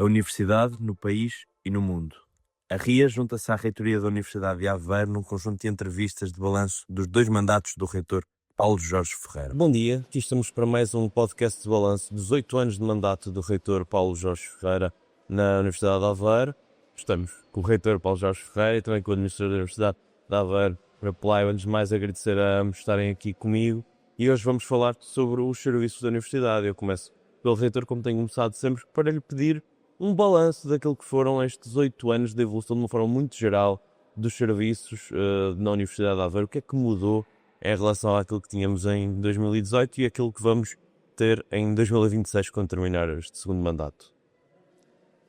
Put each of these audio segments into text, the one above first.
a universidade no país e no mundo. A RIA junta-se à reitoria da Universidade de Aveiro num conjunto de entrevistas de balanço dos 2 mandatos do reitor Paulo Jorge Ferreira. Bom dia, aqui estamos para mais um podcast de balanço dos 8 anos de mandato do reitor Paulo Jorge Ferreira na Universidade de Aveiro. Estamos com o reitor Paulo Jorge Ferreira e também com o administrador da Universidade de Aveiro. Antes de mais agradecer a ambos estarem aqui comigo e hoje vamos falar sobre os serviços da Universidade. Eu começo pelo reitor, como tenho começado sempre, para lhe pedir um balanço daquilo que foram estes 8 anos de evolução de uma forma muito geral dos serviços na Universidade de Aveiro. O que é que mudou em relação àquilo que tínhamos em 2018 e aquilo que vamos ter em 2026 quando terminar este segundo mandato?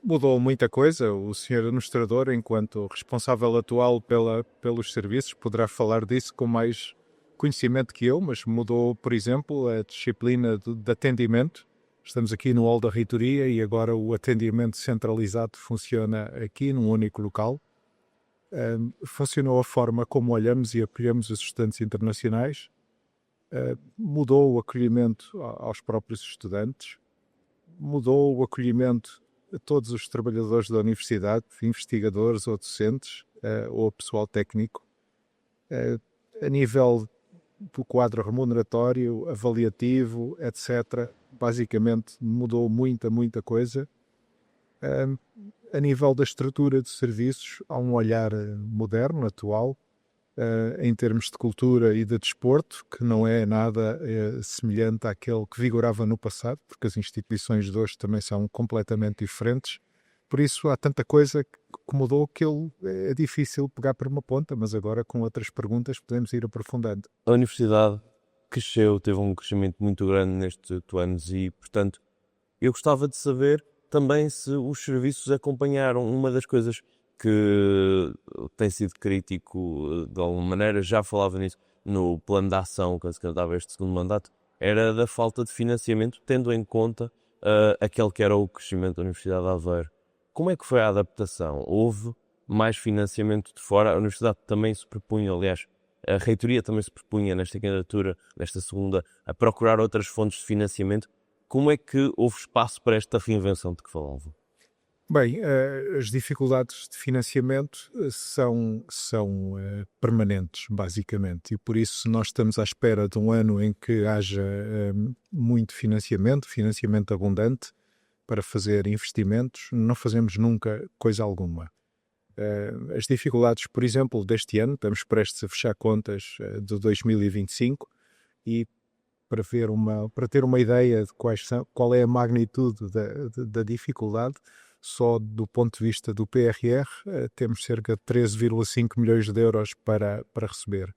Mudou muita coisa. O Sr. Administrador, enquanto responsável atual pelos serviços, poderá falar disso com mais conhecimento que eu, mas mudou, por exemplo, a disciplina de atendimento. Estamos aqui no hall da reitoria e agora o atendimento centralizado funciona aqui num único local. Funcionou a forma como olhamos e acolhemos os estudantes internacionais. Mudou o acolhimento aos próprios estudantes. Mudou o acolhimento a todos os trabalhadores da universidade, investigadores ou docentes, ou pessoal técnico. A nível do quadro remuneratório, avaliativo, etc., basicamente mudou muita coisa. A nível da estrutura de serviços, há um olhar moderno, atual, em termos de cultura e de desporto, que não é nada semelhante àquele que vigorava no passado, porque as instituições de hoje também são completamente diferentes. Por isso há tanta coisa que mudou que é difícil pegar por uma ponta, mas agora com outras perguntas podemos ir aprofundando. A Universidade cresceu, teve um crescimento muito grande nestes 8 anos e, portanto, eu gostava de saber também se os serviços acompanharam. Uma das coisas que tem sido crítico, de alguma maneira, já falava nisso no plano de ação, quando se candidava este segundo mandato, era da falta de financiamento, tendo em conta aquele que era o crescimento da Universidade de Aveiro. Como é que foi a adaptação? Houve mais financiamento de fora? A Universidade também se propunha, aliás, a reitoria também se propunha nesta candidatura, nesta segunda, a procurar outras fontes de financiamento. Como é que houve espaço para esta reinvenção de que falavam? Bem, as dificuldades de financiamento são permanentes, basicamente, e por isso nós estamos à espera de um ano em que haja muito financiamento abundante para fazer investimentos. Não fazemos nunca coisa alguma. As dificuldades, por exemplo, deste ano, estamos prestes a fechar contas de 2025 e para ter uma ideia de qual é a magnitude da dificuldade, só do ponto de vista do PRR, temos cerca de 13,5 milhões de euros para receber.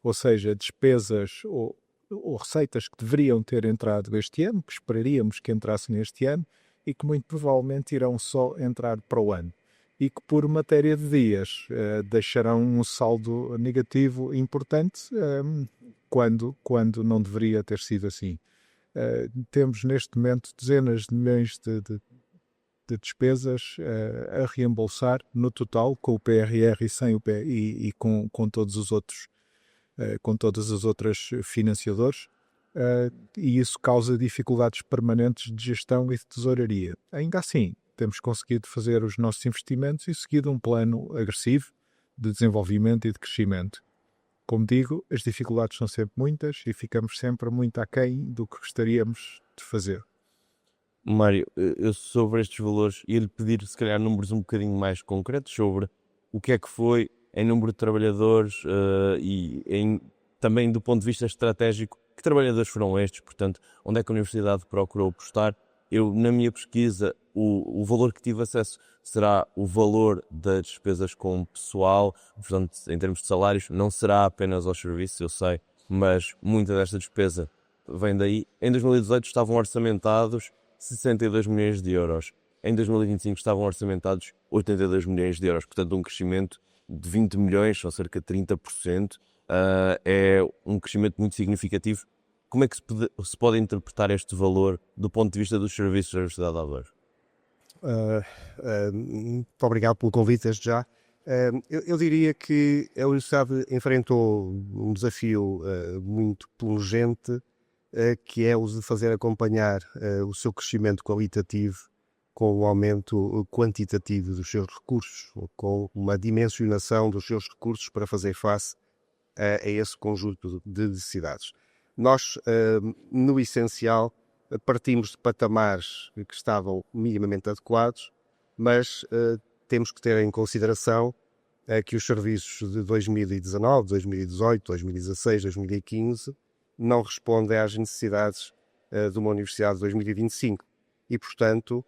Ou seja, despesas ou receitas que deveriam ter entrado este ano, que esperaríamos que entrassem este ano e que muito provavelmente irão só entrar para o ano. E que por matéria de dias deixarão um saldo negativo importante quando não deveria ter sido assim. Temos neste momento dezenas de milhões de despesas a reembolsar no total, com o PRR e sem o PRR e com todos os outros, com todas as outras financiadores, e isso causa dificuldades permanentes de gestão e de tesouraria. Ainda assim, temos conseguido fazer os nossos investimentos e seguido um plano agressivo de desenvolvimento e de crescimento. Como digo, as dificuldades são sempre muitas e ficamos sempre muito aquém do que gostaríamos de fazer. Mário, eu sobre estes valores ia-lhe pedir, se calhar, números um bocadinho mais concretos sobre o que é que foi em número de trabalhadores e também do ponto de vista estratégico, que trabalhadores foram estes, portanto, onde é que a Universidade procurou apostar. Eu, na minha pesquisa, o valor que tive acesso será o valor das despesas com pessoal, portanto, em termos de salários, não será apenas aos serviços, eu sei, mas muita desta despesa vem daí. Em 2018 estavam orçamentados 62 milhões de euros. Em 2025 estavam orçamentados 82 milhões de euros, portanto um crescimento de 20 milhões, ou cerca de 30%, é um crescimento muito significativo. Como é que se pode interpretar este valor do ponto de vista dos serviços da Universidade de Aveiro? Muito obrigado pelo convite desde já. Eu diria que a Universidade enfrentou um desafio muito pungente, que é o de fazer acompanhar o seu crescimento qualitativo com o aumento quantitativo dos seus recursos, com uma dimensionação dos seus recursos para fazer face a esse conjunto de necessidades. Nós, no essencial, partimos de patamares que estavam minimamente adequados, mas temos que ter em consideração que os serviços de 2019, 2018, 2016, 2015 não respondem às necessidades de uma universidade de 2025. E, portanto,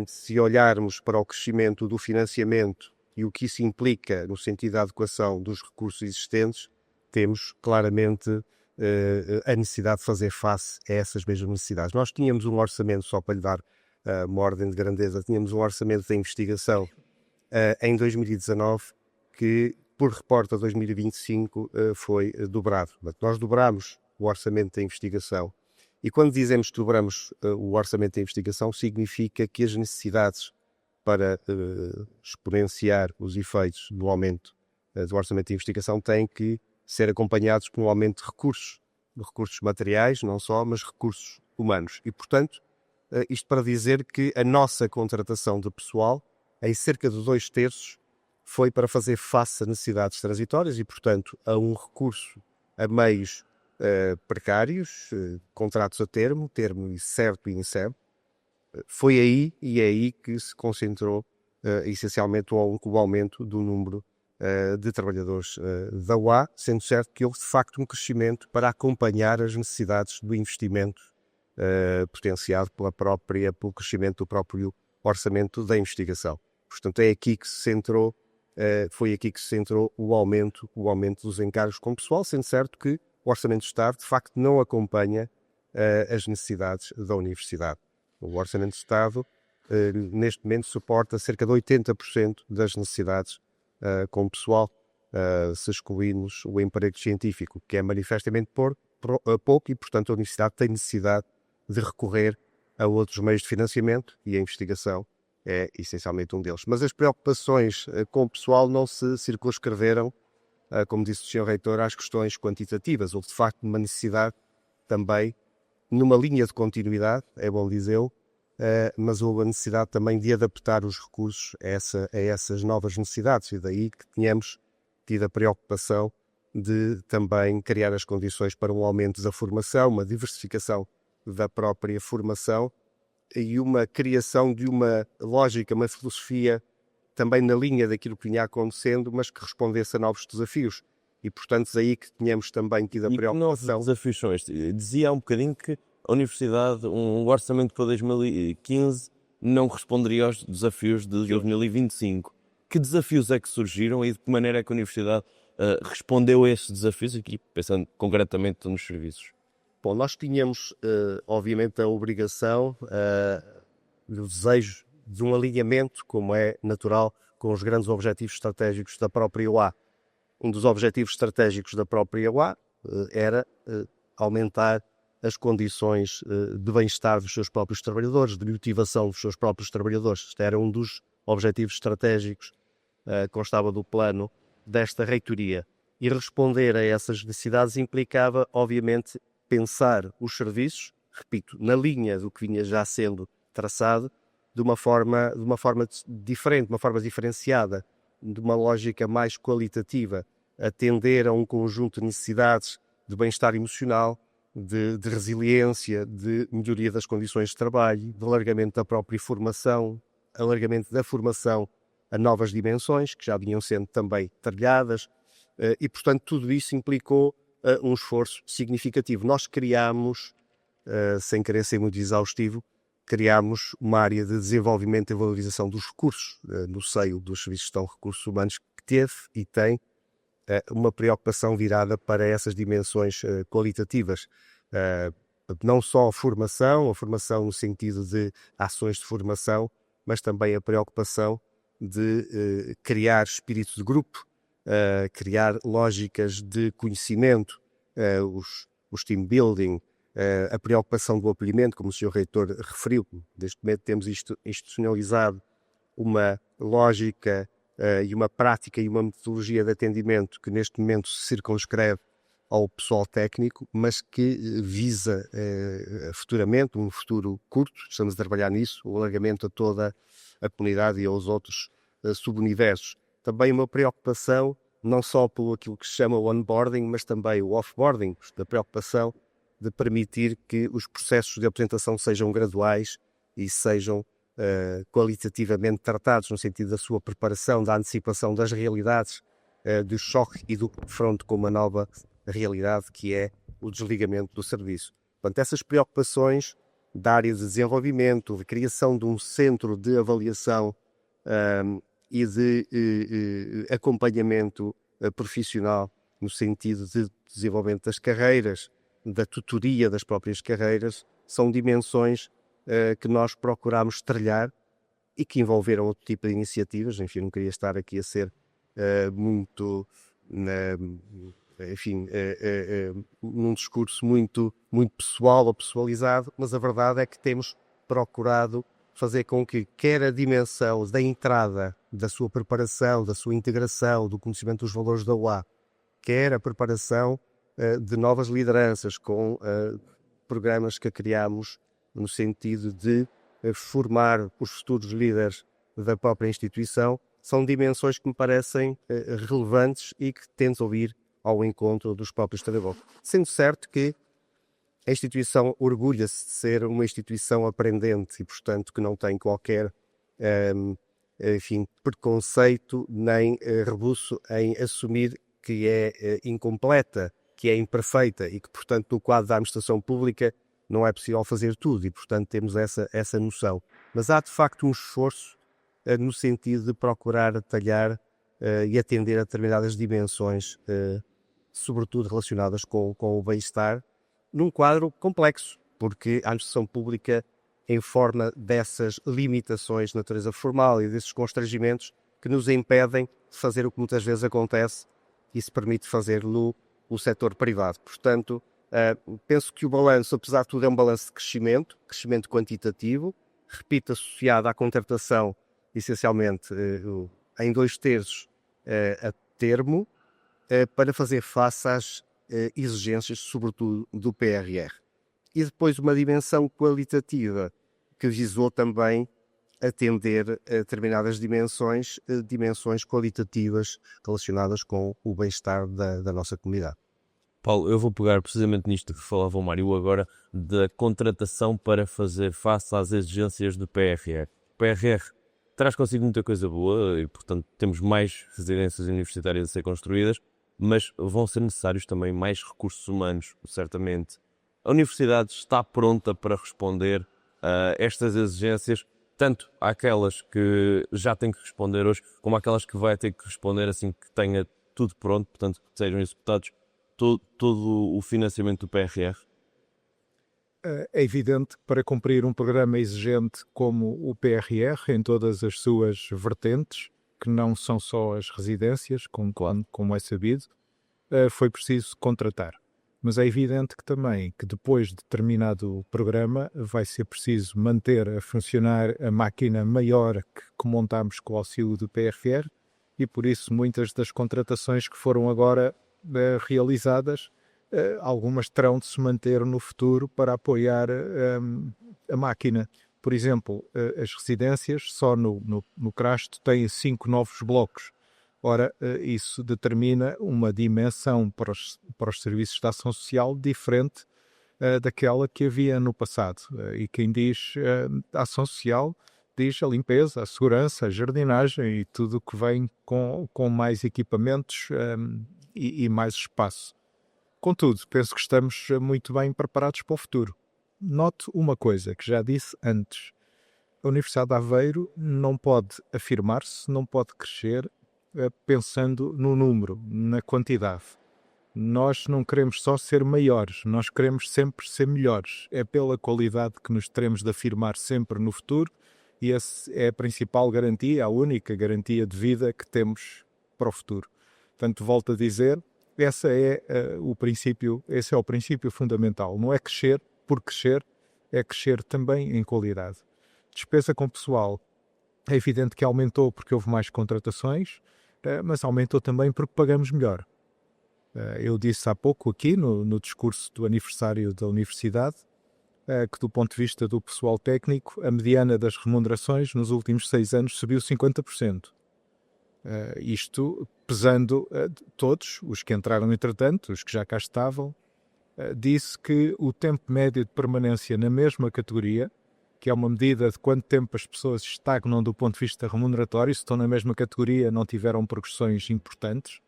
se olharmos para o crescimento do financiamento e o que isso implica no sentido da adequação dos recursos existentes, temos claramente a necessidade de fazer face a essas mesmas necessidades. Nós tínhamos um orçamento, só para lhe dar uma ordem de grandeza, tínhamos um orçamento de investigação em 2019 que, por reporte a 2025, foi dobrado. Nós dobramos o orçamento da investigação. E quando dizemos que dobramos o orçamento da investigação, significa que as necessidades para exponenciar os efeitos do aumento do orçamento de investigação têm que ser acompanhados por um aumento de recursos materiais, não só, mas recursos humanos. E, portanto, isto para dizer que a nossa contratação de pessoal, em cerca de 2/3, foi para fazer face a necessidades transitórias e, portanto, a um recurso a meios precários, contratos a termo certo e incerto. Foi aí e é aí que se concentrou essencialmente o aumento do número de trabalhadores da UA, sendo certo que houve de facto um crescimento para acompanhar as necessidades do investimento potenciado pelo crescimento do próprio orçamento da investigação. Portanto, é aqui que se centrou, foi aqui que se centrou o aumento dos encargos com pessoal, sendo certo que o Orçamento do Estado, de facto, não acompanha as necessidades da Universidade. O Orçamento do Estado, neste momento, suporta cerca de 80% das necessidades com pessoal, se excluirmos o emprego científico, que é manifestamente pouco e, portanto, a Universidade tem necessidade de recorrer a outros meios de financiamento e a investigação é essencialmente um deles. Mas as preocupações com o pessoal não se circunscreveram, como disse o Sr. Reitor, às questões quantitativas. Houve, de facto, uma necessidade também, numa linha de continuidade, é bom dizê-lo, mas houve a necessidade também de adaptar os recursos a essas novas necessidades e daí que tínhamos tido a preocupação de também criar as condições para um aumento da formação, uma diversificação da própria formação e uma criação de uma lógica, uma filosofia também na linha daquilo que vinha acontecendo, mas que respondesse a novos desafios. E, portanto, daí que tínhamos também tido a preocupação. E que novos desafios são estes? Dizia há um bocadinho que a Universidade, um orçamento para 2015, não responderia aos desafios de 2025. Que desafios é que surgiram e de que maneira é que a Universidade respondeu a esses desafios, aqui pensando concretamente nos serviços? Bom, nós tínhamos, obviamente, a obrigação, o desejo de um alinhamento, como é natural, com os grandes objetivos estratégicos da própria UA. Um dos objetivos estratégicos da própria UA era aumentar as condições de bem-estar dos seus próprios trabalhadores, de motivação dos seus próprios trabalhadores. Este era um dos objetivos estratégicos que constava do plano desta reitoria. E responder a essas necessidades implicava, obviamente, pensar os serviços, repito, na linha do que vinha já sendo traçado, de uma forma diferente, de uma forma diferenciada, de uma lógica mais qualitativa, atender a um conjunto de necessidades de bem-estar emocional, de resiliência, de melhoria das condições de trabalho, de alargamento da própria formação, alargamento da formação a novas dimensões, que já vinham sendo também trilhadas, e, portanto, tudo isso implicou um esforço significativo. Nós criámos, sem querer ser muito exaustivo, criámos uma área de desenvolvimento e valorização dos recursos no seio dos Serviços de Gestão de Recursos Humanos, que teve e tem uma preocupação virada para essas dimensões qualitativas. Não só a formação no sentido de ações de formação, mas também a preocupação de criar espírito de grupo, criar lógicas de conhecimento, os team building, a preocupação do acolhimento, como o Sr. Reitor referiu. Neste momento temos institucionalizado uma lógica e uma prática e uma metodologia de atendimento que neste momento se circunscreve ao pessoal técnico, mas que visa futuramente, um futuro curto, estamos a trabalhar nisso, o alargamento a toda a comunidade e aos outros subuniversos. Também uma preocupação, não só pelo aquilo que se chama o onboarding, mas também o offboarding, a preocupação de permitir que os processos de apresentação sejam graduais e sejam qualitativamente tratados, no sentido da sua preparação, da antecipação das realidades, do choque e do confronto com uma nova realidade, que é o desligamento do serviço. Portanto, essas preocupações da área de desenvolvimento, de criação de um centro de avaliação e de acompanhamento profissional, no sentido de desenvolvimento das carreiras, da tutoria das próprias carreiras, são dimensões que nós procuramos trilhar e que envolveram outro tipo de iniciativas. Enfim, não queria estar aqui a ser muito, num discurso muito pessoal ou pessoalizado, mas a verdade é que temos procurado fazer com que quer a dimensão da entrada, da sua preparação, da sua integração, do conhecimento dos valores da UA, quer a preparação de novas lideranças com programas que criamos no sentido de formar os futuros líderes da própria instituição, são dimensões que me parecem relevantes e que tentam ir ao encontro dos próprios trabalhadores. Sendo certo que a instituição orgulha-se de ser uma instituição aprendente e, portanto, que não tem qualquer preconceito nem rebuço em assumir que é incompleta, que é imperfeita e que, portanto, no quadro da administração pública não é possível fazer tudo e, portanto, temos essa noção. Mas há, de facto, um esforço no sentido de procurar atalhar e atender a determinadas dimensões, sobretudo relacionadas com o bem-estar, num quadro complexo, porque a administração pública, em forma dessas limitações de natureza formal e desses constrangimentos que nos impedem de fazer o que muitas vezes acontece e se permite fazer no setor privado. Portanto, penso que o balanço, apesar de tudo, é um balanço de crescimento quantitativo, repito, associado à contratação, essencialmente em 2/3 a termo, para fazer face às exigências, sobretudo do PRR. E depois uma dimensão qualitativa que visou também atender a determinadas dimensões qualitativas relacionadas com o bem-estar da nossa comunidade. Paulo, eu vou pegar precisamente nisto que falava o Mário agora, da contratação para fazer face às exigências do PRR. O PRR traz consigo muita coisa boa e, portanto, temos mais residências universitárias a ser construídas, mas vão ser necessários também mais recursos humanos, certamente. A universidade está pronta para responder a estas exigências, tanto àquelas que já tem que responder hoje, como àquelas que vai ter que responder assim que tenha tudo pronto, portanto, que sejam executados todo o financiamento do PRR? É evidente que para cumprir um programa exigente como o PRR, em todas as suas vertentes, que não são só as residências, como é sabido, foi preciso contratar. Mas é evidente que também, que depois de terminado o programa, vai ser preciso manter a funcionar a máquina maior que montámos com o auxílio do PRR e, por isso, muitas das contratações que foram agora realizadas, algumas terão de se manter no futuro para apoiar a máquina. Por exemplo, as residências, só no Crasto, têm 5 novos blocos. Ora, isso determina uma dimensão para os serviços de ação social diferente daquela que havia no passado. E quem diz ação social, diz a limpeza, a segurança, a jardinagem e tudo o que vem com mais equipamentos e mais espaço. Contudo, penso que estamos muito bem preparados para o futuro. Note uma coisa que já disse antes. A Universidade de Aveiro não pode afirmar-se, não pode crescer pensando no número, na quantidade. Nós não queremos só ser maiores, nós queremos sempre ser melhores. É pela qualidade que nos teremos de afirmar sempre no futuro e essa é a principal garantia, a única garantia de vida que temos para o futuro. Portanto, volto a dizer, esse é o princípio fundamental. Não é crescer por crescer, é crescer também em qualidade. Despesa com pessoal, é evidente que aumentou porque houve mais contratações, mas aumentou também porque pagamos melhor. Eu disse há pouco aqui, no discurso do aniversário da Universidade, que do ponto de vista do pessoal técnico, a mediana das remunerações nos últimos 6 anos subiu 50%. Isto pesando todos, os que entraram entretanto, os que já cá estavam, disse que o tempo médio de permanência na mesma categoria, que é uma medida de quanto tempo as pessoas estagnam do ponto de vista remuneratório, se estão na mesma categoria não tiveram progressões importantes,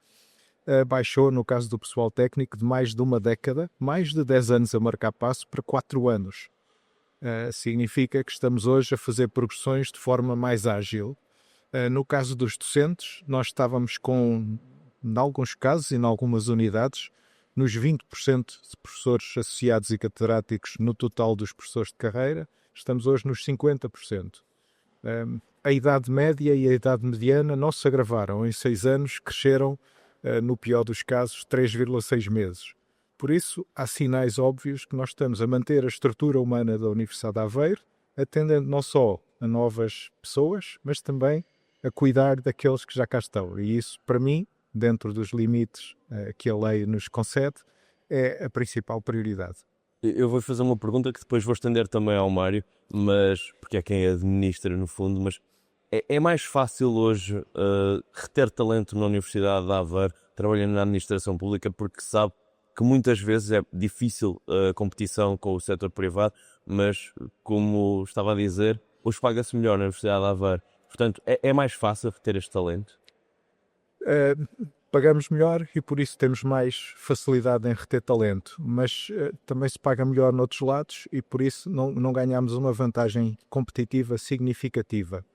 baixou, no caso do pessoal técnico, de mais de uma década, mais de 10 anos a marcar passo, para 4 anos. Significa que estamos hoje a fazer progressões de forma mais ágil. No caso dos docentes, nós estávamos com, em alguns casos e em algumas unidades, nos 20% de professores associados e catedráticos no total dos professores de carreira, estamos hoje nos 50%. A idade média e a idade mediana não se agravaram. Em 6 anos cresceram, no pior dos casos, 3,6 meses. Por isso, há sinais óbvios que nós estamos a manter a estrutura humana da Universidade de Aveiro, atendendo não só a novas pessoas, mas também a cuidar daqueles que já cá estão. E isso, para mim, dentro dos limites que a lei nos concede, é a principal prioridade. Eu vou fazer uma pergunta que depois vou estender também ao Mário, mas porque é quem administra no fundo, mas é mais fácil hoje reter talento na Universidade de Aveiro, trabalhando na administração pública, porque sabe que muitas vezes é difícil a competição com o setor privado, mas como estava a dizer, hoje paga-se melhor na Universidade de Aveiro. Portanto, é mais fácil reter este talento? Pagamos melhor e por isso temos mais facilidade em reter talento, mas também se paga melhor noutros lados e por isso não ganhamos uma vantagem competitiva significativa.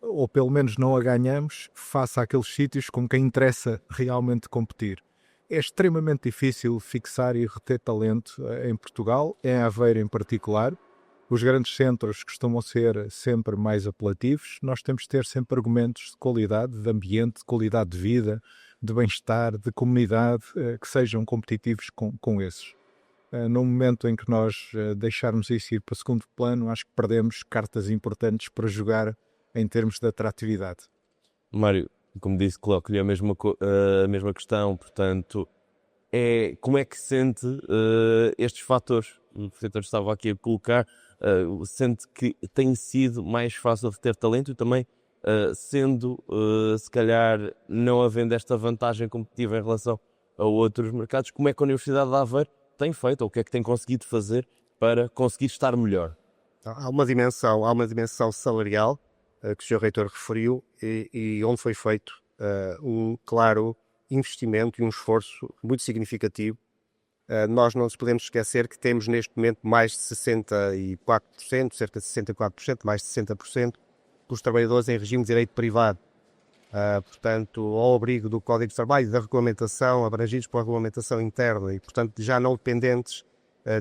Ou pelo menos não a ganhamos face àqueles sítios com quem interessa realmente competir. É extremamente difícil fixar e reter talento em Portugal, em Aveiro em particular. Os grandes centros costumam ser sempre mais apelativos. Nós temos de ter sempre argumentos de qualidade, de ambiente, de qualidade de vida, de bem-estar, de comunidade, que sejam competitivos com esses. No momento em que nós deixarmos isso ir para segundo plano, acho que perdemos cartas importantes para jogar em termos de atratividade. Mário, como disse, coloco-lhe a mesma questão, portanto, como é que sente estes fatores? O professor estava aqui a colocar, sente que tem sido mais fácil de ter talento e também sendo, se calhar, não havendo esta vantagem competitiva em relação a outros mercados, como é que a Universidade de Aveiro tem feito, ou o que é que tem conseguido fazer para conseguir estar melhor? Há uma dimensão salarial que o Sr. Reitor referiu e onde foi feito um claro investimento e um esforço muito significativo. Nós não nos podemos esquecer que temos neste momento mais de 64%, cerca de 64%, mais de 60% dos trabalhadores em regime de direito privado. Portanto, ao abrigo do Código de Trabalho, da regulamentação, abrangidos pela regulamentação interna e, portanto, já não dependentes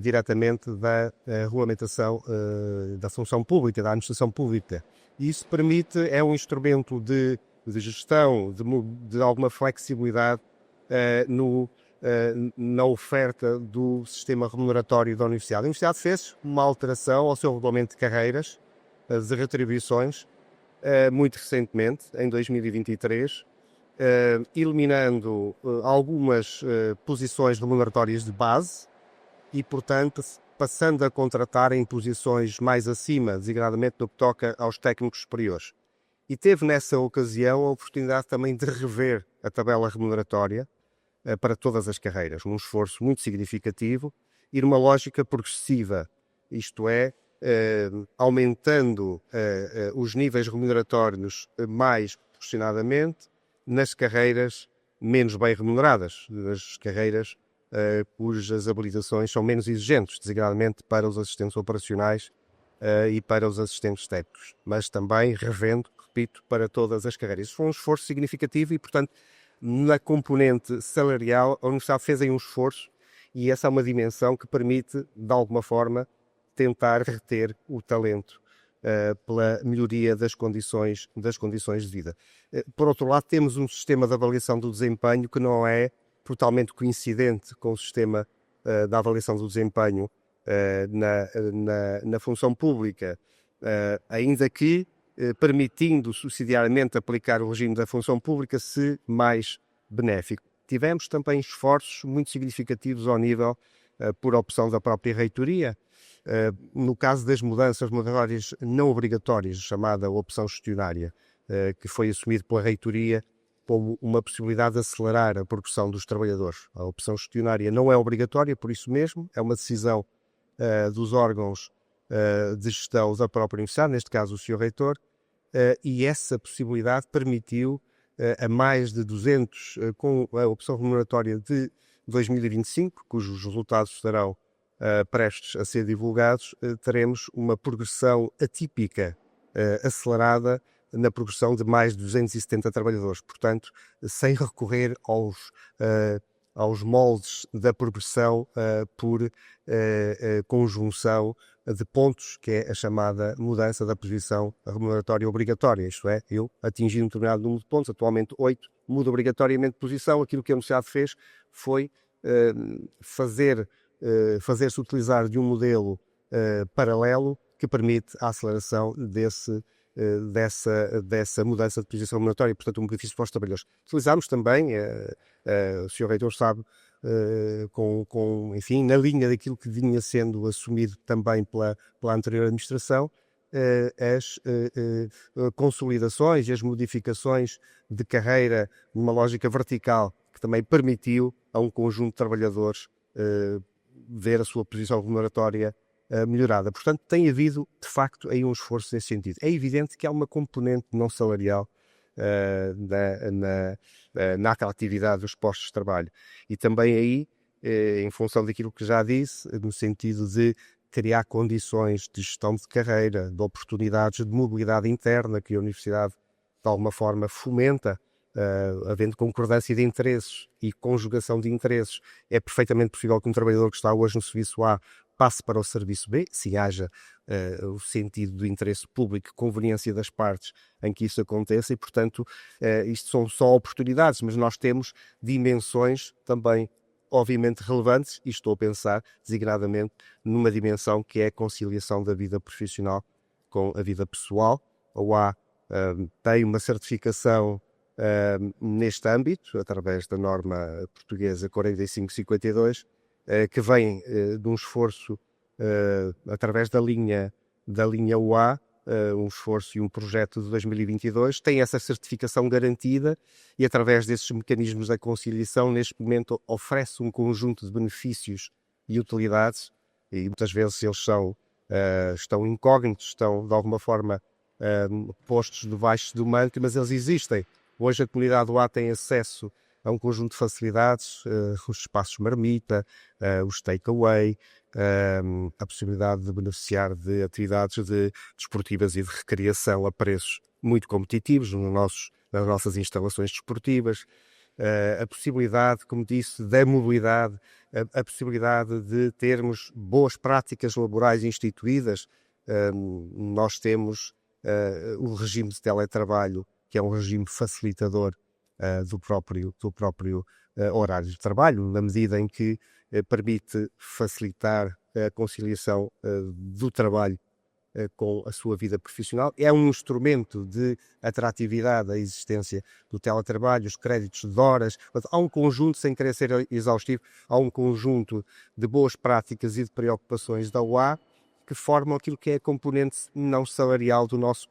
diretamente da regulamentação da função pública, da administração pública. E isso é um instrumento de gestão, de alguma flexibilidade na oferta do sistema remuneratório da Universidade. A Universidade fez uma alteração ao seu regulamento de carreiras, de retribuições, muito recentemente, em 2023, eliminando algumas posições remuneratórias de base e, portanto, passando a contratar em posições mais acima, designadamente no que toca aos técnicos superiores. E teve nessa ocasião a oportunidade também de rever a tabela remuneratória para todas as carreiras, num esforço muito significativo e numa lógica progressiva, isto é, aumentando os níveis remuneratórios mais proporcionadamente nas carreiras menos bem remuneradas, nas carreiras cujas habilitações são menos exigentes, designadamente para os assistentes operacionais e para os assistentes técnicos, mas também revendo, repito, para todas as carreiras. Isso foi um esforço significativo e, portanto, na componente salarial, a Universidade fez aí um esforço e essa é uma dimensão que permite, de alguma forma, tentar reter o talento pela melhoria das condições de vida. Por outro lado, temos um sistema de avaliação do desempenho que não é totalmente coincidente com o sistema da avaliação do desempenho na função pública, ainda que permitindo subsidiariamente aplicar o regime da função pública se mais benéfico. Tivemos também esforços muito significativos ao nível, por opção da própria reitoria, no caso das mudanças moderatórias não obrigatórias, chamada opção gestionária, que foi assumido pela reitoria como uma possibilidade de acelerar a progressão dos trabalhadores. A opção gestionária não é obrigatória, por isso mesmo, é uma decisão dos órgãos de gestão da própria universidade, neste caso o Sr. Reitor, e essa possibilidade permitiu a mais de 200, com a opção remuneratória de 2025, cujos resultados estarão prestes a ser divulgados, teremos uma progressão atípica, acelerada, na progressão de mais de 270 trabalhadores. Portanto, sem recorrer aos moldes da progressão por conjunção de pontos, que é a chamada mudança da posição remuneratória obrigatória. Isto é, eu atingi um determinado número de pontos, atualmente 8, mudo obrigatoriamente de posição. Aquilo que a universidade fez foi fazer-se utilizar de um modelo paralelo que permite a aceleração dessa mudança de posição remuneratória, portanto um benefício para os trabalhadores. Utilizámos também, o Sr. Reitor sabe, enfim, na linha daquilo que vinha sendo assumido também pela anterior administração, as consolidações e as modificações de carreira numa lógica vertical, que também permitiu a um conjunto de trabalhadores ver a sua posição remuneratória melhorada. Portanto, tem havido, de facto, aí um esforço nesse sentido. É evidente que há uma componente não salarial na atratividade dos postos de trabalho. E também aí, em função daquilo que já disse, no sentido de criar condições de gestão de carreira, de oportunidades de mobilidade interna que a Universidade, de alguma forma, fomenta, havendo concordância de interesses e conjugação de interesses, é perfeitamente possível que um trabalhador que está hoje no serviço A passe para o serviço B, se haja o sentido do interesse público, conveniência das partes em que isso aconteça, e portanto isto são só oportunidades, mas nós temos dimensões também obviamente relevantes, e estou a pensar designadamente numa dimensão que é a conciliação da vida profissional com a vida pessoal. A UA tem uma certificação neste âmbito, através da norma portuguesa 4552, que vem de um esforço através da linha UA, um esforço e um projeto de 2022, tem essa certificação garantida e, através desses mecanismos da conciliação, neste momento oferece um conjunto de benefícios e utilidades, e muitas vezes eles estão incógnitos, estão de alguma forma postos debaixo do manto, mas eles existem. Hoje a comunidade UA tem acesso a um conjunto de facilidades, os espaços marmita, os takeaway, a possibilidade de beneficiar de atividades desportivas e de recreação a preços muito competitivos nas nossas instalações desportivas, a possibilidade, como disse, da mobilidade, a possibilidade de termos boas práticas laborais instituídas. Nós temos o regime de teletrabalho, que é um regime facilitador do próprio horário de trabalho, na medida em que permite facilitar a conciliação do trabalho com a sua vida profissional. É um instrumento de atratividade a existência do teletrabalho, os créditos de horas. Há um conjunto, sem querer ser exaustivo, há um conjunto de boas práticas e de preocupações da UA que formam aquilo que é a componente não salarial dos nossos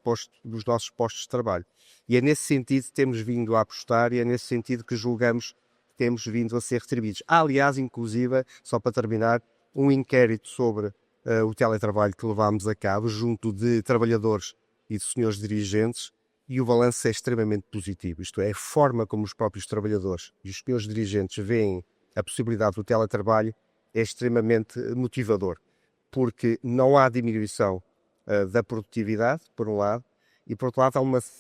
postos de trabalho. E é nesse sentido que temos vindo a apostar, e é nesse sentido que julgamos que temos vindo a ser retribuídos. Há, aliás, inclusive, só para terminar, um inquérito sobre o teletrabalho que levámos a cabo junto de trabalhadores e de senhores dirigentes, e o balanço é extremamente positivo. Isto é, a forma como os próprios trabalhadores e os senhores dirigentes veem a possibilidade do teletrabalho é extremamente motivador, porque não há diminuição da produtividade, por um lado, e por outro lado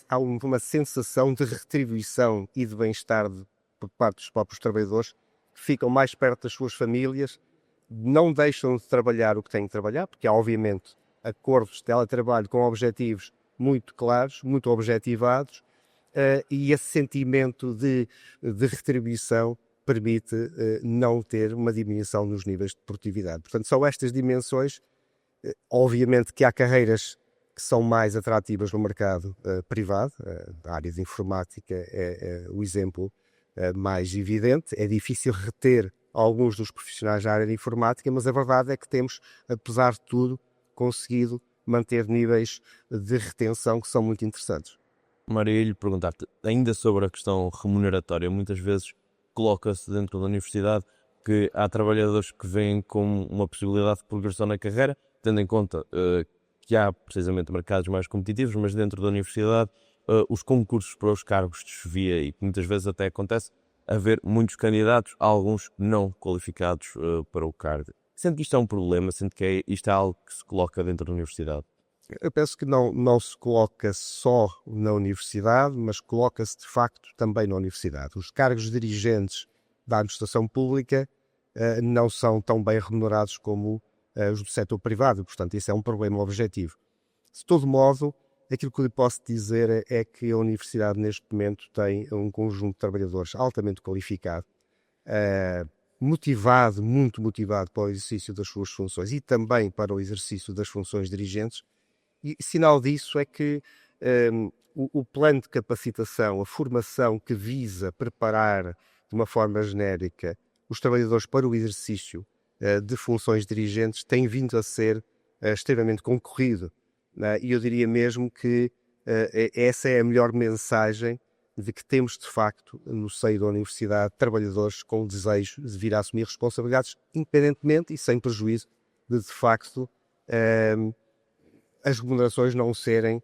há uma sensação de retribuição e de bem-estar por parte dos próprios trabalhadores, que ficam mais perto das suas famílias, não deixam de trabalhar o que têm de trabalhar, porque há obviamente acordos de teletrabalho com objetivos muito claros, muito objetivados, e esse sentimento de retribuição permite não ter uma diminuição nos níveis de produtividade. Portanto, são estas dimensões. Obviamente que há carreiras que são mais atrativas no mercado privado, a área de informática é o exemplo mais evidente. É difícil reter alguns dos profissionais da área de informática, mas a verdade é que temos, apesar de tudo, conseguido manter níveis de retenção que são muito interessantes. Mário, eu ia lhe perguntar-te, ainda sobre a questão remuneratória, muitas vezes coloca-se dentro da universidade que há trabalhadores que vêm com uma possibilidade de progressão na carreira, tendo em conta que há precisamente mercados mais competitivos, mas dentro da universidade os concursos para os cargos de chefia, e que muitas vezes até acontece haver muitos candidatos, alguns não qualificados para o cargo. Sente que isto é um problema? Sente que isto é algo que se coloca dentro da universidade? Eu penso que não se coloca só na universidade, mas coloca-se de facto também na universidade. Os cargos dirigentes da administração pública não são tão bem remunerados como os do setor privado, portanto isso é um problema objetivo. De todo modo, aquilo que eu lhe posso dizer é que a universidade neste momento tem um conjunto de trabalhadores altamente qualificado, motivado, muito motivado para o exercício das suas funções e também para o exercício das funções dirigentes. E sinal disso é que o plano de capacitação, a formação que visa preparar de uma forma genérica os trabalhadores para o exercício de funções dirigentes tem vindo a ser extremamente concorrido. E eu diria mesmo que essa é a melhor mensagem de que temos, de facto, no seio da universidade, trabalhadores com o desejo de vir a assumir responsabilidades, independentemente e sem prejuízo de facto, as remunerações não serem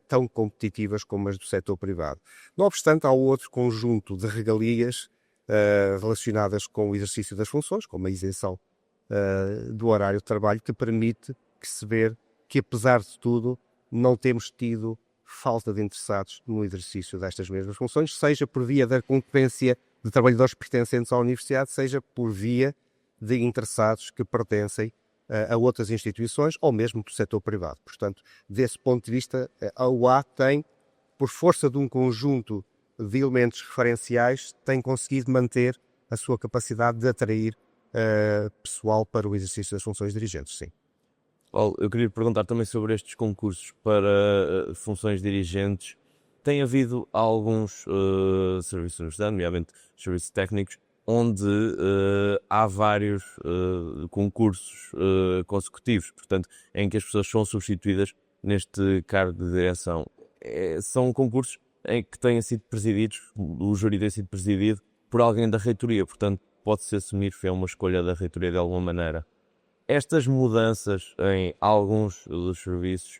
tão competitivas como as do setor privado. Não obstante, há outro conjunto de regalias relacionadas com o exercício das funções, como a isenção do horário de trabalho, que permite que se ver que, apesar de tudo, não temos tido falta de interessados no exercício destas mesmas funções, seja por via da concorrência de trabalhadores pertencentes à universidade, seja por via de interessados que pertencem a outras instituições ou mesmo do setor privado. Portanto, desse ponto de vista, a UA tem, por força de um conjunto de elementos referenciais, tem conseguido manter a sua capacidade de atrair pessoal para o exercício das funções dirigentes, sim. Paulo, eu queria perguntar também sobre estes concursos para funções dirigentes. Tem havido alguns serviços da universidade, nomeadamente serviços técnicos, onde há vários concursos consecutivos, portanto, em que as pessoas são substituídas neste cargo de direção. São concursos em que têm sido presididos, o júri tem sido presidido por alguém da reitoria, portanto, pode-se assumir que é uma escolha da reitoria de alguma maneira. Estas mudanças em alguns dos serviços,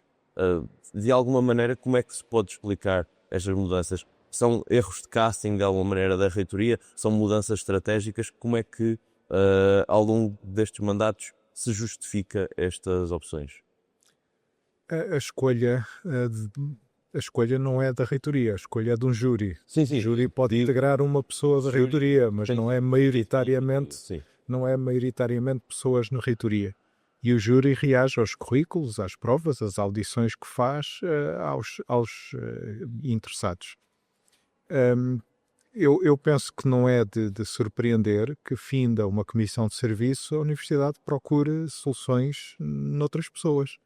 de alguma maneira, como é que se pode explicar estas mudanças? São erros de casting de alguma maneira da reitoria? São mudanças estratégicas? Como é que ao longo destes mandatos se justifica estas opções? A escolha não é da reitoria, a escolha é de um júri. Sim. O júri pode integrar uma pessoa da reitoria, mas não é maioritariamente pessoas na reitoria. E o júri reage aos currículos, às provas, às audições que faz aos interessados. Eu penso que não é de surpreender que, finda uma comissão de serviço, a universidade procure soluções noutras pessoas.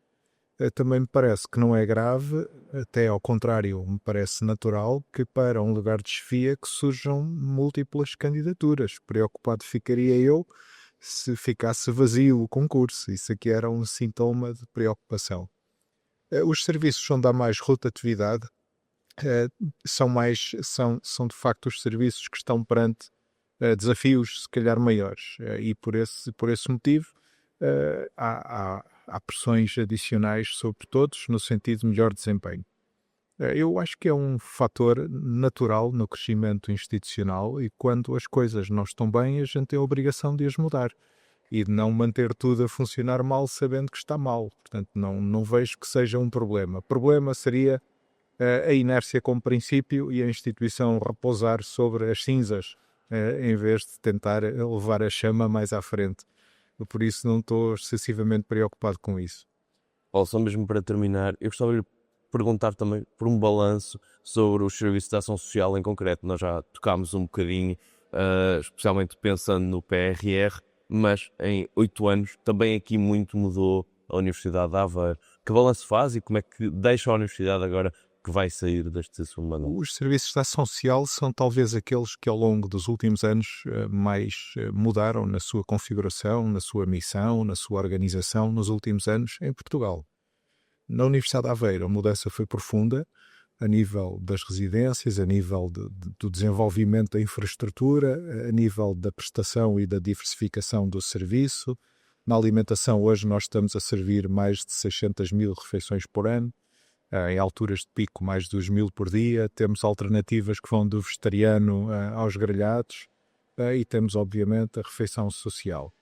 Também me parece que não é grave, até ao contrário, me parece natural que para um lugar de chefia que surjam múltiplas candidaturas. Preocupado ficaria eu se ficasse vazio o concurso. Isso aqui era um sintoma de preocupação. Os serviços onde há mais rotatividade são de facto os serviços que estão perante desafios se calhar maiores, e por esse motivo há pressões adicionais sobre todos no sentido de melhor desempenho. Eu acho que é um fator natural no crescimento institucional, e quando as coisas não estão bem, a gente tem a obrigação de as mudar e de não manter tudo a funcionar mal sabendo que está mal. Portanto, não vejo que seja um problema. O problema seria a inércia como princípio e a instituição repousar sobre as cinzas em vez de tentar levar a chama mais à frente. Por isso não estou excessivamente preocupado com isso. Paulo, só mesmo para terminar, eu gostava de lhe perguntar também por um balanço sobre os serviços de ação social em concreto. Nós já tocámos um bocadinho, especialmente pensando no PRR, mas em 8 anos também aqui muito mudou a Universidade de Aveiro. Que balanço faz e como é que deixa a Universidade agora que vai sair deste segundo mandato? Os serviços de ação social são talvez aqueles que ao longo dos últimos anos mais mudaram na sua configuração, na sua missão, na sua organização nos últimos anos em Portugal. Na Universidade de Aveiro a mudança foi profunda a nível das residências, a nível do desenvolvimento da infraestrutura, a nível da prestação e da diversificação do serviço. Na alimentação hoje nós estamos a servir mais de 600 mil refeições por ano, em alturas de pico mais de 2.000 por dia. Temos alternativas que vão do vegetariano aos grelhados e temos obviamente a refeição social.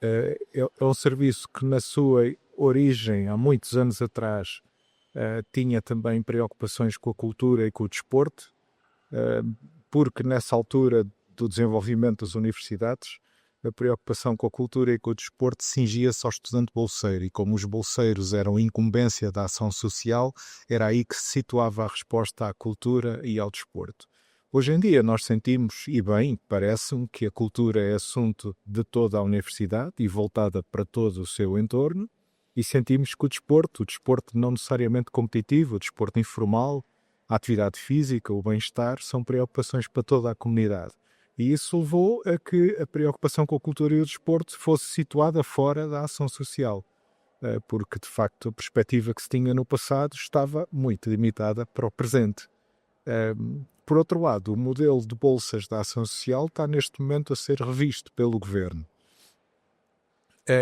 É um serviço que na sua origem, há muitos anos atrás, tinha também preocupações com a cultura e com o desporto, porque nessa altura do desenvolvimento das universidades, a preocupação com a cultura e com o desporto cingia-se ao estudante bolseiro, e como os bolseiros eram incumbência da ação social, era aí que se situava a resposta à cultura e ao desporto. Hoje em dia nós sentimos, e bem, parece-me que a cultura é assunto de toda a universidade e voltada para todo o seu entorno, e sentimos que o desporto não necessariamente competitivo, o desporto informal, a atividade física, o bem-estar, são preocupações para toda a comunidade. E isso levou a que a preocupação com a cultura e o desporto fosse situada fora da ação social, porque de facto a perspectiva que se tinha no passado estava muito limitada para o presente. Por outro lado, o modelo de bolsas da ação social está neste momento a ser revisto pelo governo.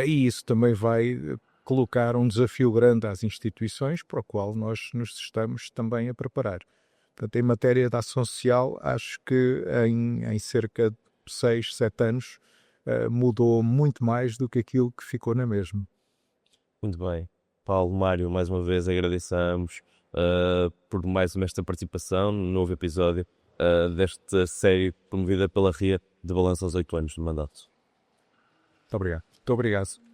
E isso também vai colocar um desafio grande às instituições, para o qual nós nos estamos também a preparar. Portanto, em matéria de ação social, acho que em cerca de 6, 7 anos mudou muito mais do que aquilo que ficou na mesma. Muito bem. Paulo, Mário, mais uma vez agradecemos por mais esta participação no novo episódio desta série promovida pela RIA de Balanço aos 8 anos de mandato. Muito obrigado. Muito obrigado.